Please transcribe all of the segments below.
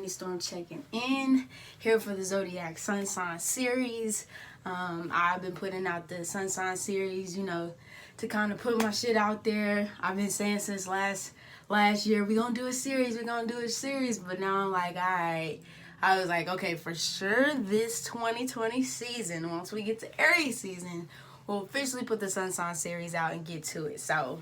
Ebony Storm checking in here for the Zodiac Sun Sign series. I've been putting out the Sun Sign series, to kind of put my shit out there. I've been saying since last year, we're going to do a series, but now I'm like, all right. I was like, okay, for sure this 2020 season, once we get to Aries season, we'll officially put the Sun Sign series out and get to it. So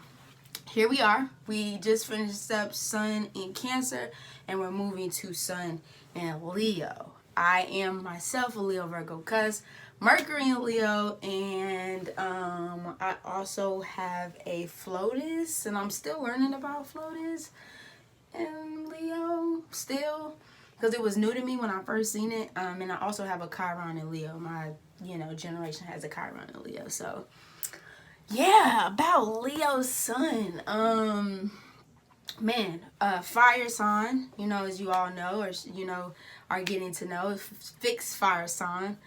here we are. We just finished up Sun in Cancer, and we're moving to Sun in Leo. I am myself a Leo Virgo cuz, Mercury in Leo, and I also have a Flotus, and I'm still learning about Flotus in Leo still, because it was new to me when I first seen it. And I also have a Chiron in Leo. My generation has a Chiron in Leo. So yeah, about Leo's sun. Fire sign, as you all know, or are getting to know, fixed fire sign.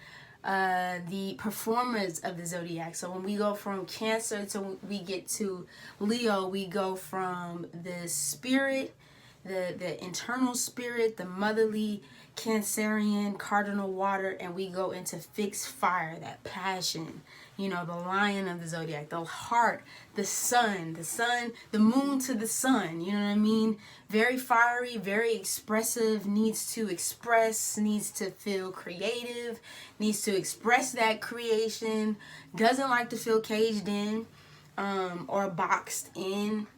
The performers of the zodiac. So when we go from Cancer to we get to Leo, we go from the spirit, the internal spirit, the motherly Cancerian cardinal water, and we go into fixed fire, that passion, the lion of the zodiac, the heart, the sun, the moon to the sun, you know what I mean? Very fiery, very expressive, needs to express, needs to feel creative, needs to express that creation, doesn't like to feel caged in or boxed in.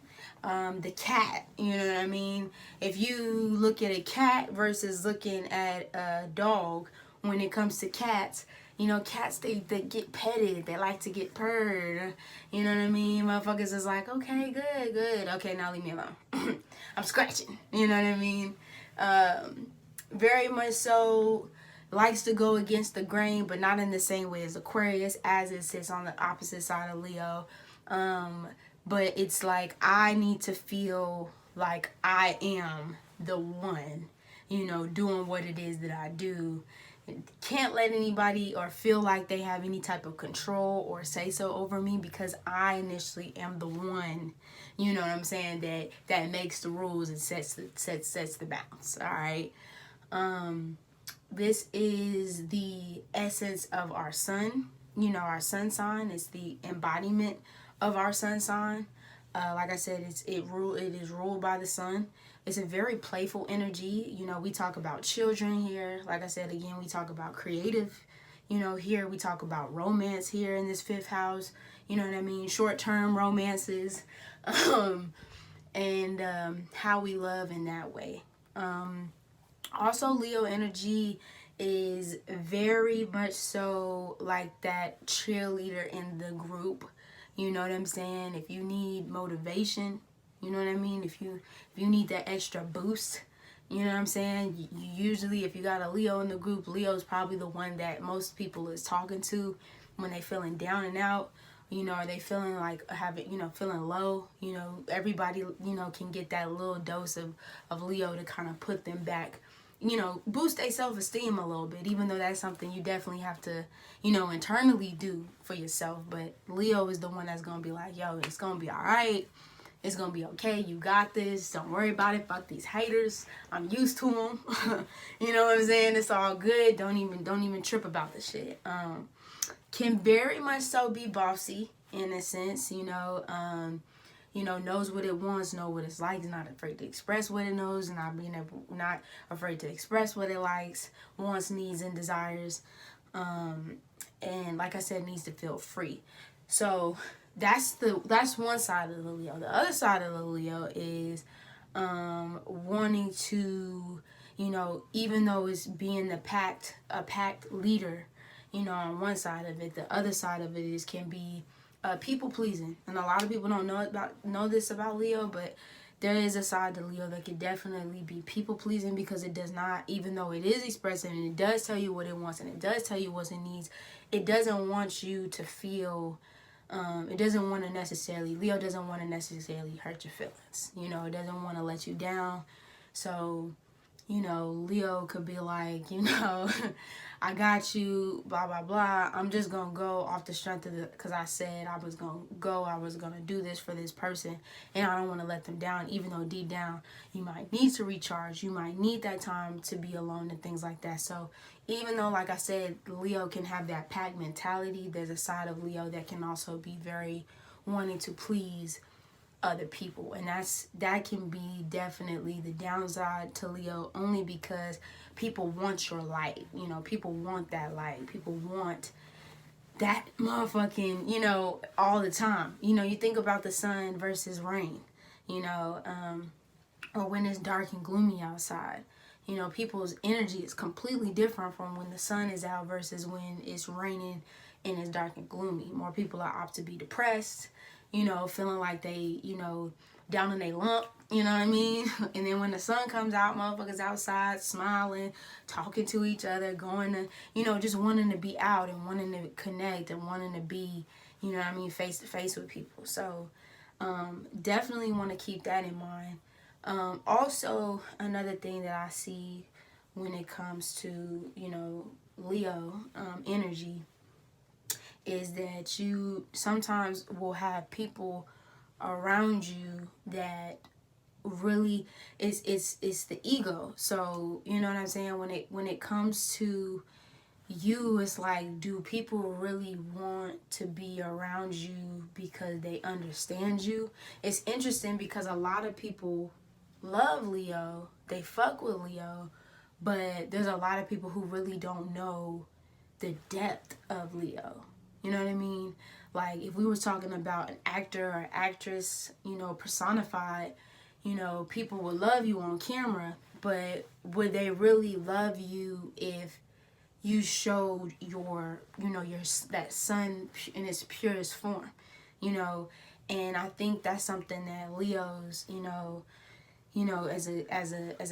The cat, you know what I mean? If you look at a cat versus looking at a dog, when it comes to cats, cats, they get petted, they like to get purred, you know what I mean? Motherfuckers is like, okay, good, okay, now leave me alone. I'm scratching, you know what I mean? Very much so likes to go against the grain, but not in the same way as Aquarius, as it sits on the opposite side of Leo. But it's like, I need to feel like I am the one, doing what it is that I do. Can't let anybody or feel like they have any type of control or say so over me, because I initially am the one, you know what I'm saying, that makes the rules and sets the bounds. All right. This is the essence of our sun. Our sun sign is the embodiment of our sun sign. Like I said, it is ruled by the sun. It's a very playful energy. We talk about children here. Like I said, again, we talk about creative. Here we talk about romance here in this fifth house. You know what I mean? Short-term romances, and how we love in that way. Also, Leo energy is very much so like that cheerleader in the group. You know what I'm saying? If you need motivation, you know what I mean? If you need that extra boost, you know what I'm saying? Usually, if you got a Leo in the group, Leo's probably the one that most people is talking to when they feeling down and out. Are they feeling like feeling low? Everybody, can get that little dose of Leo to kind of put them back, boost their self-esteem a little bit, even though that's something you definitely have to, internally do for yourself. But Leo is the one that's going to be like, yo, it's going to be all right. It's going to be okay. You got this. Don't worry about it. Fuck these haters. I'm used to them. You know what I'm saying? It's all good. Don't even trip about the shit. Can very much so be bossy in a sense, knows what it wants, know what it's like, is not afraid to express what it knows, and not afraid to express what it likes, wants, needs, and desires. And like I said, needs to feel free. So that's one side of the Leo. The other side of the Leo is wanting to, even though it's being a packed leader, on one side of it, the other side of it can be people pleasing. And a lot of people don't know this about Leo, but there is a side to Leo that could definitely be people pleasing, because it does not, even though it is expressive and it does tell you what it wants and it does tell you what it needs, it doesn't want you to feel, Leo doesn't want to necessarily hurt your feelings. It doesn't want to let you down. So, Leo could be like, I got you, blah, blah, blah. I'm just going to go off the strength of because I said I was going to go, I was going to do this for this person, and I don't want to let them down, even though deep down you might need to recharge. You might need that time to be alone and things like that. So even though, like I said, Leo can have that pack mentality, there's a side of Leo that can also be very wanting to please other people, and that can be definitely the downside to Leo, only because people want your light. People want that light. People want that motherfucking, all the time. You think about the sun versus rain, or when it's dark and gloomy outside. People's energy is completely different from when the sun is out versus when it's raining and it's dark and gloomy. More people are apt to be depressed, feeling like they, down in their lump, you know what I mean? And then when the sun comes out, motherfuckers outside smiling, talking to each other, going to, just wanting to be out and wanting to connect and wanting to be, face to face with people. So definitely want to keep that in mind. Also, another thing that I see when it comes to, Leo energy is that you sometimes will have people around you that really it's the ego. So you know what I'm saying, when it comes to you, it's like, do people really want to be around you because they understand you? It's interesting because a lot of people love Leo, they fuck with Leo, but there's a lot of people who really don't know the depth of Leo. You know what I mean? Like, if we were talking about an actor or actress, personified, people would love you on camera, but would they really love you if you showed your that sun in its purest form? And I think that's something that Leos, as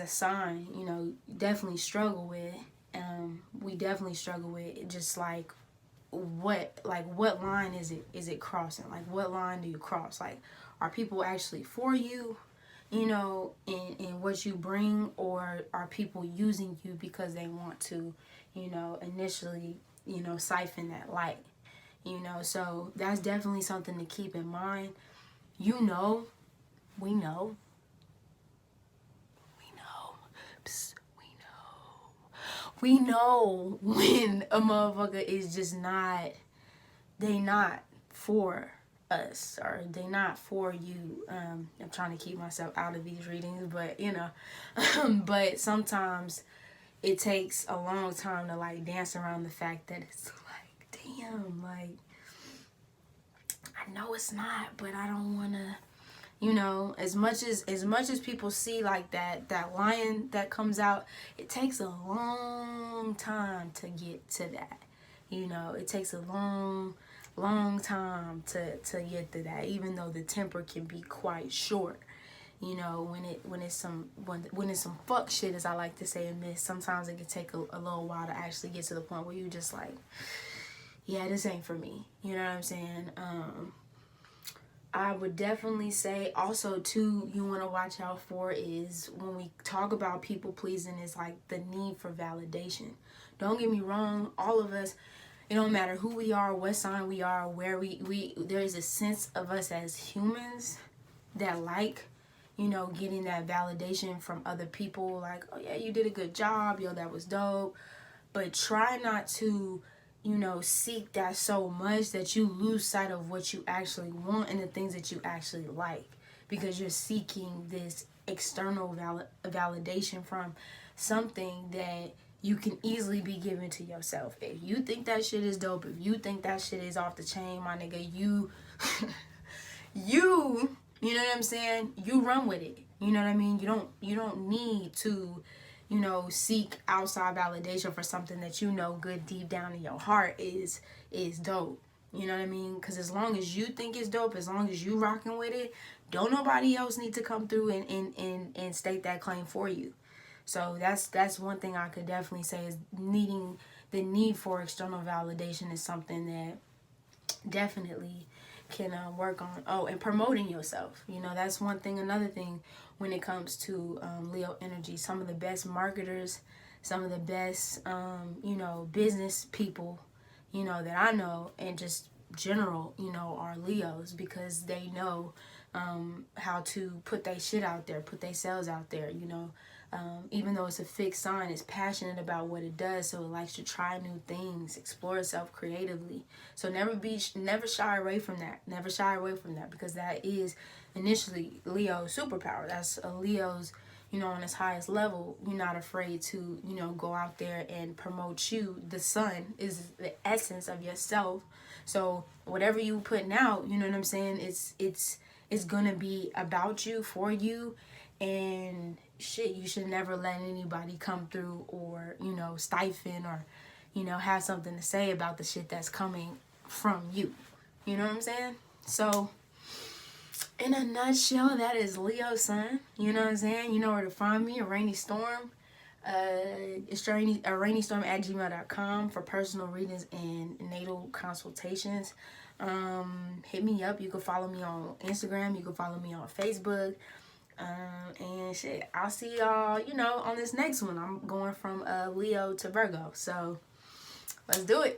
a sign, definitely struggle with. We definitely struggle with, just like what line is it crossing? Like, what line do you cross? Like, are people actually for you, in what you bring, or are people using you because they want to, initially, siphon that light? So that's definitely something to keep in mind. We know, psst, we know when a motherfucker is just they not for us, or they not for you. I'm trying to keep myself out of these readings, but but sometimes it takes a long time to like dance around the fact that it's like, damn, like, I know it's not, but I don't want to, as much as people see like that lion that comes out, it takes a long time to get to that. It takes a long time to get to that, even though the temper can be quite short. When it's some fuck shit, as I like to say in this, sometimes it can take a little while to actually get to the point where you just like, yeah, this ain't for me. You know what I'm saying? I would definitely say also too, you want to watch out for is when we talk about people pleasing, is like the need for validation. Don't get me wrong, all of us, it don't matter who we are, what sign we are, where we there is a sense of us as humans that like, getting that validation from other people, like, oh yeah, you did a good job, yo, that was dope. But try not to, seek that so much that you lose sight of what you actually want and the things that you actually like, because you're seeking this external validation from something that you can easily be given to yourself. If you think that shit is dope, if you think that shit is off the chain, my nigga, you know what I'm saying, you run with it. You know what I mean? You don't need to, seek outside validation for something that good deep down in your heart is dope. You know what I mean? Because as long as you think it's dope, as long as you rocking with it, don't nobody else need to come through and state that claim for you. So that's one thing I could definitely say is the need for external validation is something that definitely can work on. Oh, and promoting yourself. That's one thing. Another thing, when it comes to Leo energy. Some of the best marketers, some of the best, business people, that I know, and just general, are Leos, because they know how to put their shit out there, put their sales out there, even though it's a fixed sign, it's passionate about what it does, so it likes to try new things, explore itself creatively. So never shy away from that. Never shy away from that, because that is initially Leo's superpower. That's a Leo's, on its highest level. You're not afraid to, go out there and promote you. The sun is the essence of yourself. So whatever you putting out, you know what I'm saying? It's gonna be about you, for you, and shit, you should never let anybody come through or, stifle or, have something to say about the shit that's coming from you. You know what I'm saying? So, in a nutshell, that is Leo sun. You know what I'm saying? You know where to find me, a rainy storm. It's a rainy storm at gmail.com for personal readings and natal consultations. Hit me up. You can follow me on Instagram. You can follow me on Facebook. And shit, I'll see y'all, on this next one. I'm going from Leo to Virgo. So let's do it.